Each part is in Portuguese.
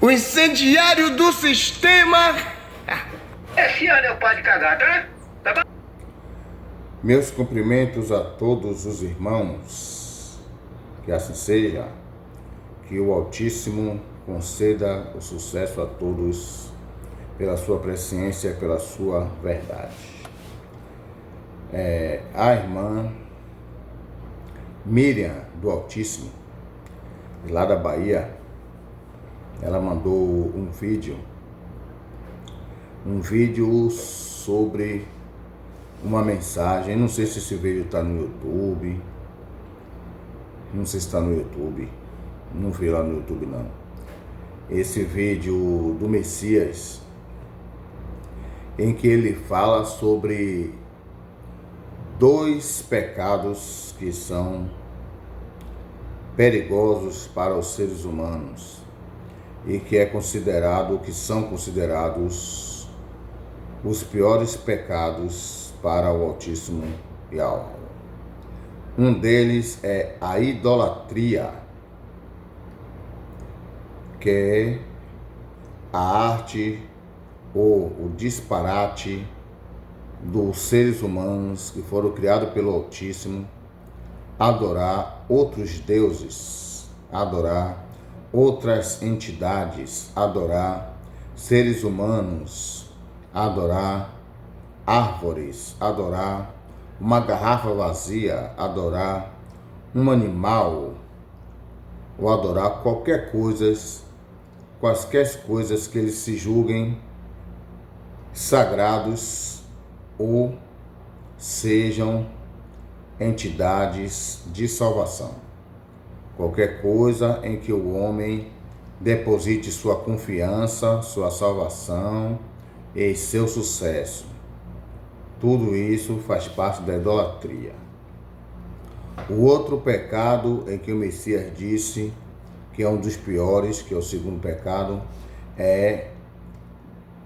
O incendiário do sistema. Esse ano é o pai de cagar, tá? Tá bom? Meus cumprimentos a todos os irmãos, que assim seja, que o Altíssimo conceda o sucesso a todos pela sua presciência, pela sua verdade. A irmã Miriam do Altíssimo, lá da Bahia, ela mandou um vídeo sobre uma mensagem. Não sei se esse vídeo está no YouTube, não sei se está no YouTube, não vi lá no YouTube não. Esse vídeo do Messias, em que ele fala sobre 2 pecados que são perigosos para os seres humanos e que são considerados os piores pecados para o Altíssimo e a alma. Um deles é a idolatria, que é a arte ou o disparate dos seres humanos que foram criados pelo Altíssimo, adorar outros deuses, adorar outras entidades, adorar seres humanos, adorar árvores, adorar uma garrafa vazia, adorar um animal, ou adorar quaisquer coisas que eles se julguem sagrados ou sejam entidades de salvação. Qualquer coisa em que o homem deposite sua confiança, sua salvação e seu sucesso. Tudo isso faz parte da idolatria. O outro pecado em que o Messias disse que é um dos piores, que é o segundo pecado, é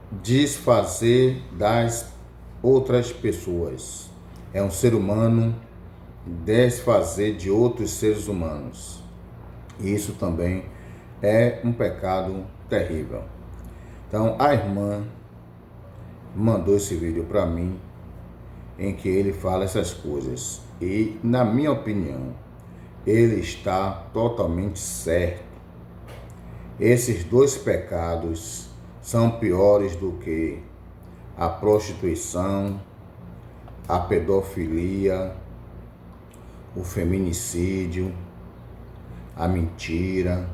desfazer das outras pessoas. É um ser humano desfazer de outros seres humanos. Isso também é um pecado terrível. Então a irmã mandou esse vídeo para mim, em que ele fala essas coisas. E, na minha opinião, ele está totalmente certo. Esses 2 pecados são piores do que a prostituição, a pedofilia, o feminicídio, a mentira,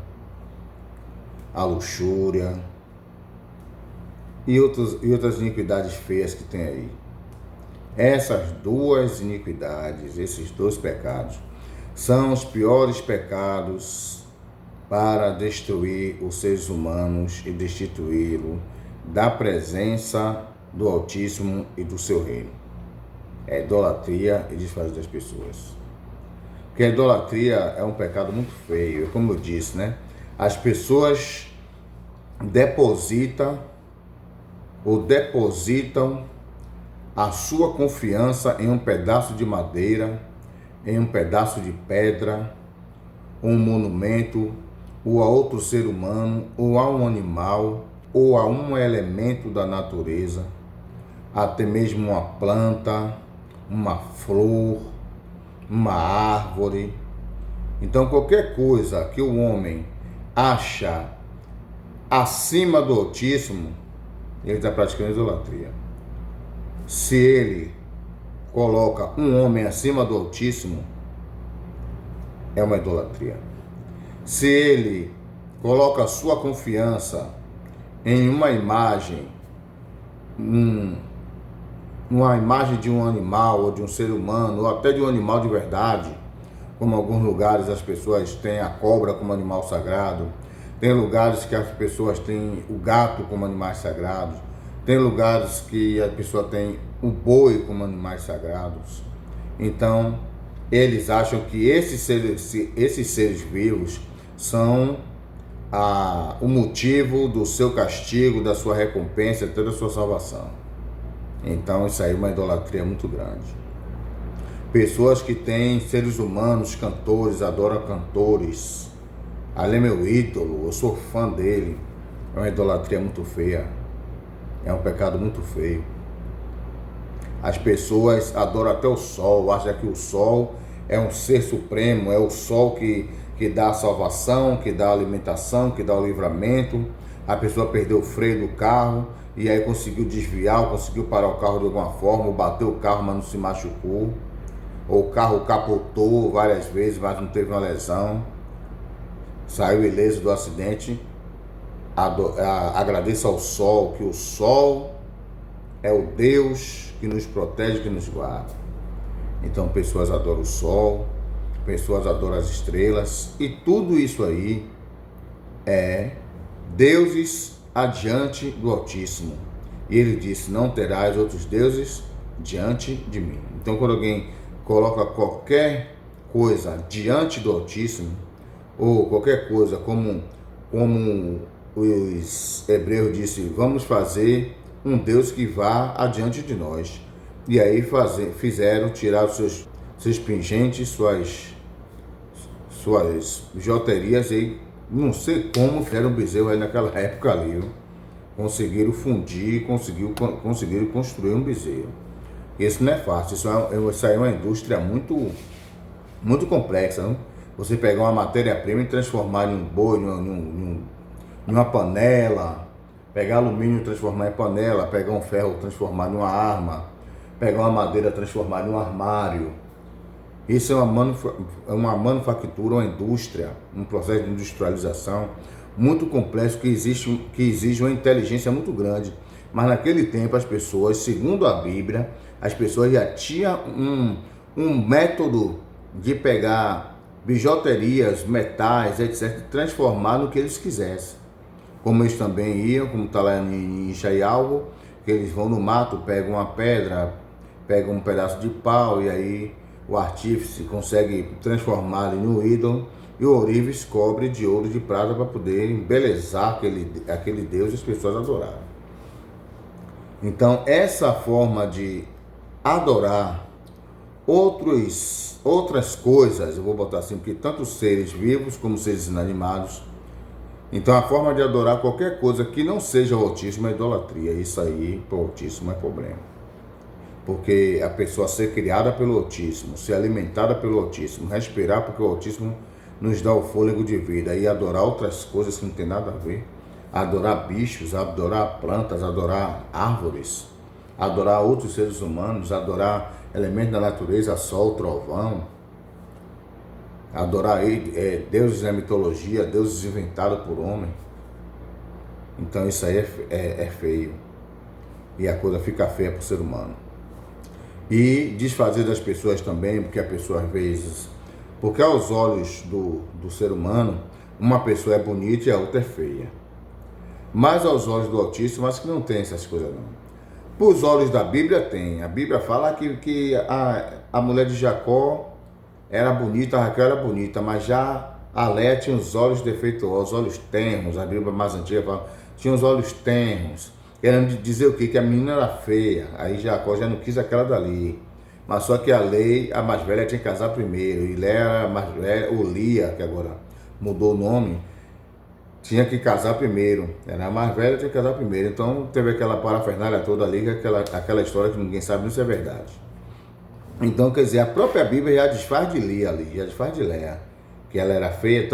a luxúria e outras iniquidades feias que tem aí. Essas 2 iniquidades, esses 2 pecados, são os piores pecados para destruir os seres humanos e destituí-lo da presença do Altíssimo e do seu reino. É idolatria e desfazer das pessoas. Porque a idolatria é um pecado muito feio, como eu disse, né? As pessoas depositam a sua confiança em um pedaço de madeira, em um pedaço de pedra, um monumento, ou a outro ser humano, ou a um animal, ou a um elemento da natureza, até mesmo uma planta, uma flor, uma árvore. Então qualquer coisa que o homem acha acima do Altíssimo, ele está praticando idolatria. Se ele coloca um homem acima do Altíssimo, é uma idolatria. Se ele coloca a sua confiança em uma imagem, uma imagem de um animal ou de um ser humano, ou até de um animal de verdade, como em alguns lugares as pessoas têm a cobra como animal sagrado, tem lugares que as pessoas têm o gato como animais sagrados, tem lugares que a pessoa tem o boi como animais sagrados. Então, eles acham que esses seres vivos são o motivo do seu castigo, da sua recompensa, até da sua salvação. Então, isso aí é uma idolatria muito grande. Pessoas que têm seres humanos, cantores, adoram cantores. Ali é meu ídolo, eu sou fã dele. É uma idolatria muito feia. É um pecado muito feio. As pessoas adoram até o sol, acham que o sol é um ser supremo, é o sol que dá a salvação, que dá a alimentação, que dá o livramento. A pessoa perdeu o freio do carro e aí conseguiu desviar, conseguiu parar o carro de alguma forma, ou bateu o carro, mas não se machucou. Ou o carro capotou várias vezes, mas não teve uma lesão. Saiu ileso do acidente. Agradeça ao sol, que o sol é o Deus que nos protege, que nos guarda. Então pessoas adoram o sol, pessoas adoram as estrelas, e tudo isso aí é deuses adiante do Altíssimo. E ele disse: não terás outros deuses diante de mim. Então quando alguém coloca qualquer coisa diante do Altíssimo, ou qualquer coisa como os hebreus disseram, vamos fazer um Deus que vá adiante de nós. E aí fizeram tirar os seus pingentes, suas joterias, e não sei como fizeram um bezerro aí naquela época ali. Viu? Conseguiram fundir, conseguiram construir um bezerro. Isso não é fácil, isso aí é uma indústria muito, muito complexa. Não? Você pegar uma matéria-prima e transformar em um boi, em uma panela, pegar alumínio e transformar em panela, pegar um ferro e transformar em uma arma, pegar uma madeira e transformar em um armário. Isso é uma manufatura, uma indústria, um processo de industrialização muito complexo que exige uma inteligência muito grande. Mas naquele tempo as pessoas, segundo a Bíblia, as pessoas já tinham um método de pegar bijuterias, metais, etc., transformar no que eles quisessem. Como eles também iam, como está lá em Ishaialgo, que eles vão no mato, pegam uma pedra, pegam um pedaço de pau, e aí o artífice consegue transformar ali no ídolo, e o ourives cobre de ouro e de prata para poder embelezar aquele Deus e as pessoas adorarem. Então, essa forma de adorar outras coisas, eu vou botar assim, porque tanto seres vivos como seres inanimados, então a forma de adorar qualquer coisa que não seja o Altíssimo é idolatria. Isso aí, para o Altíssimo, é problema. Porque a pessoa ser criada pelo Altíssimo, ser alimentada pelo Altíssimo, respirar porque o Altíssimo nos dá o fôlego de vida, e adorar outras coisas que não tem nada a ver, adorar bichos, adorar plantas, adorar árvores, adorar outros seres humanos, adorar elementos da natureza, sol, trovão, adorar deuses da mitologia, deuses inventados por homem. Então isso aí é feio, e a coisa fica feia para o ser humano. E desfazer das pessoas também, porque a pessoa às vezes, porque aos olhos do ser humano, uma pessoa é bonita e a outra é feia. Mas aos olhos do Altíssimo, acho que não tem essas coisas não. Para os olhos da Bíblia tem. A Bíblia fala que a mulher de Jacó era bonita, a Raquel era bonita, mas já a Léa tinha os olhos defeituosos, os olhos tenros. A Bíblia mais antiga fala, tinha os olhos tenros. Querendo dizer o quê? Que a menina era feia. Aí Jacó já não quis aquela dali. Mas só que a mais velha tinha que casar primeiro. E Léa era a mais velha, ou Lia, que agora mudou o nome, tinha que casar primeiro. Era a mais velha, tinha que casar primeiro. Então teve aquela parafernália toda ali, aquela história que ninguém sabe se é verdade. Então, quer dizer, a própria Bíblia já desfaz de Lia ali, já desfaz de Léa, que ela era feia.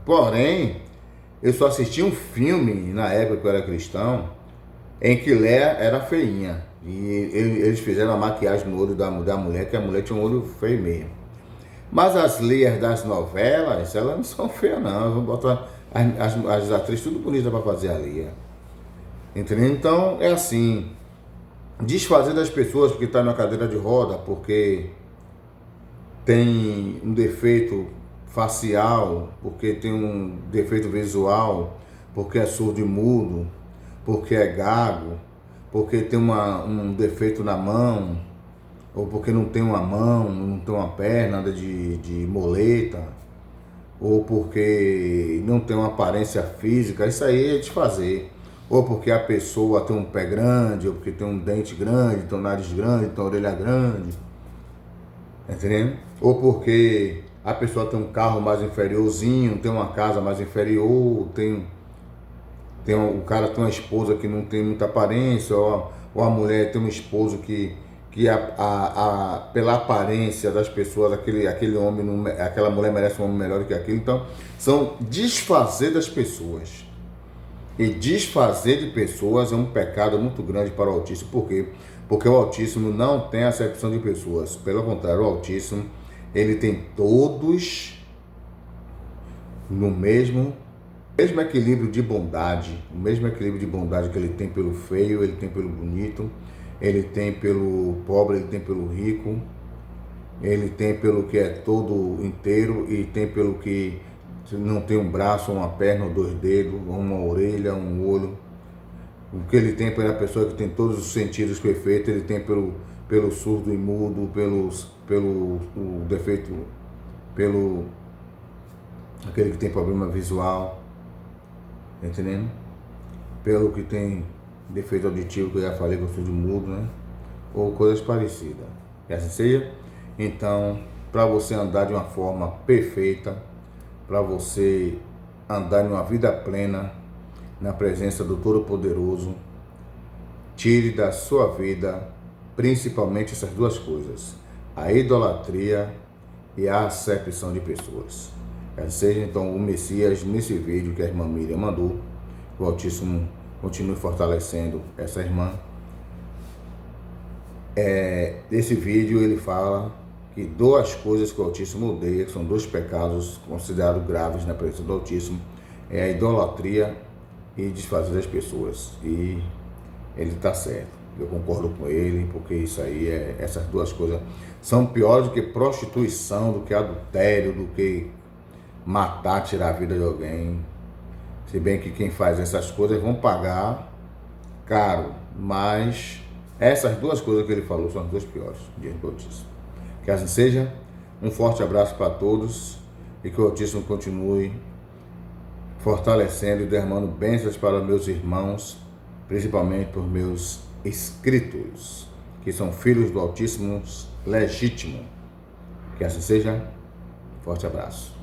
Porém, eu só assisti um filme na época que eu era cristão, em que Léa era feinha. E eles fizeram a maquiagem no olho da mulher, que a mulher tinha um olho feio mesmo. Mas as Leas das novelas, elas não são feias não. Vamos botar as atrizes tudo bonitas para fazer a Lia. Entendeu? Então é assim, desfazer das pessoas porque está na cadeira de roda, porque tem um defeito facial, porque tem um defeito visual, porque é surdo e mudo, porque é gago, porque tem um defeito na mão, ou porque não tem uma mão, não tem uma perna, anda de moleta, ou porque não tem uma aparência física. Isso aí é desfazer. Ou porque a pessoa tem um pé grande, ou porque tem um dente grande, tem um nariz grande, tem uma orelha grande, entendeu? Ou porque a pessoa tem um carro mais inferiorzinho, tem uma casa mais inferior, tem O cara tem uma esposa que não tem muita aparência, ou a mulher tem um esposo que pela aparência das pessoas, aquele homem, aquela mulher merece um homem melhor do que aquilo. Então, são desfazer das pessoas. E desfazer de pessoas é um pecado muito grande para o Altíssimo. Por quê? Porque o Altíssimo não tem acepção de pessoas. Pelo contrário, o Altíssimo, ele tem todos no mesmo equilíbrio de bondade. O mesmo equilíbrio de bondade que ele tem pelo feio, ele tem pelo bonito, ele tem pelo pobre, ele tem pelo rico, ele tem pelo que é todo inteiro e tem pelo que não tem um braço, uma perna, ou 2 dedos, uma orelha, um olho. O que ele tem pela pessoa que tem todos os sentidos perfeitos, ele tem pelo surdo e mudo, pelo defeito, pelo aquele que tem problema visual, tá entendendo? Pelo que tem defeito auditivo, que eu já falei que eu surdo e mudo, né? Ou coisas parecidas. Que assim seja. Então, para você andar de uma forma perfeita, para você andar em uma vida plena, na presença do Todo-Poderoso, tire da sua vida principalmente essas 2 coisas: a idolatria e a acepção de pessoas. Quer seja, então, o Messias, nesse vídeo que a irmã Miriam mandou, o Altíssimo continue fortalecendo essa irmã. Esse vídeo ele fala que 2 coisas que o Altíssimo odeia, que são 2 pecados considerados graves na presença do Altíssimo, é a idolatria e desfazer das pessoas. E ele está certo. Eu concordo com ele, porque isso aí, essas 2 coisas são piores do que prostituição, do que adultério, do que matar, tirar a vida de alguém. Se bem que quem faz essas coisas vão pagar caro, mas essas 2 coisas que ele falou são as 2 piores diante do Altíssimo. Que assim seja. Um forte abraço para todos e que o Altíssimo continue fortalecendo e derramando bênçãos para meus irmãos, principalmente por meus inscritos, que são filhos do Altíssimo legítimo. Que assim seja. Forte abraço.